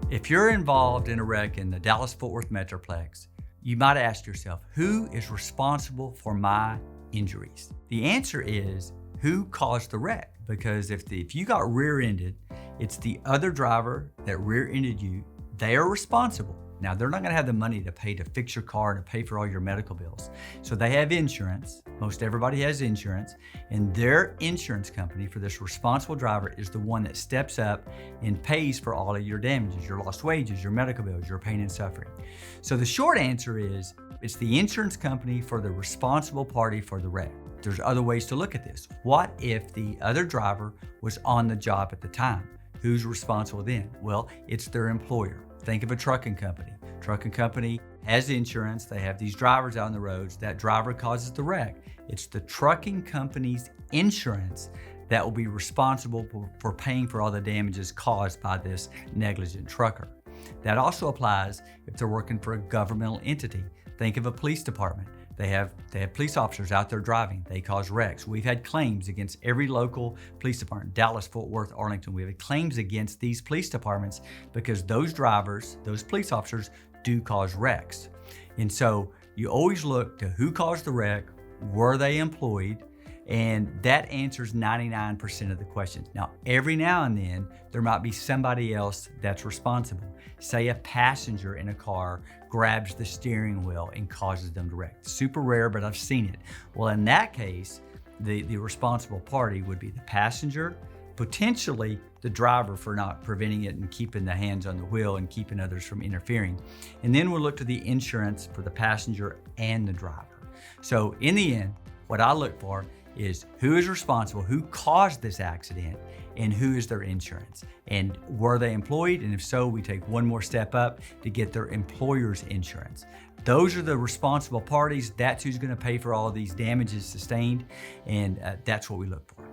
If you're involved in a wreck in the Dallas-Fort Worth Metroplex, you might ask yourself, who is responsible for my injuries? The answer is, who caused the wreck? Because if you got rear-ended, it's the other driver that rear-ended you. They are responsible. Now, they're not gonna have the money to pay to fix your car and to pay for all your medical bills. So they have insurance. Most everybody has insurance, and their insurance company for this responsible driver is the one that steps up and pays for all of your damages, your lost wages, your medical bills, your pain and suffering. So the short answer is, it's the insurance company for the responsible party for the wreck. There's other ways to look at this. What if the other driver was on the job at the time? Who's responsible then? Well, it's their employer. Think of a trucking company. Trucking company has insurance. They have these drivers out on the roads. That driver causes the wreck. It's the trucking company's insurance that will be responsible for paying for all the damages caused by this negligent trucker. That also applies if they're working for a governmental entity. Think of a police department. They have police officers out there driving. They cause wrecks. We've had claims against every local police department, Dallas, Fort Worth, Arlington. We've had claims against these police departments because those drivers, those police officers, do cause wrecks. And so you always look to who caused the wreck, were they employed, and that answers 99% of the questions. Now, every now and then, there might be somebody else that's responsible. Say a passenger in a car grabs the steering wheel and causes them to wreck. Super rare, but I've seen it. Well, in that case, the responsible party would be the passenger, potentially the driver for not preventing it and keeping the hands on the wheel and keeping others from interfering. And then we'll look to the insurance for the passenger and the driver. So in the end, what I look for is who is responsible, who caused this accident, and who is their insurance. And were they employed? And if so, we take one more step up to get their employer's insurance. Those are the responsible parties. That's who's gonna pay for all of these damages sustained, and that's what we look for.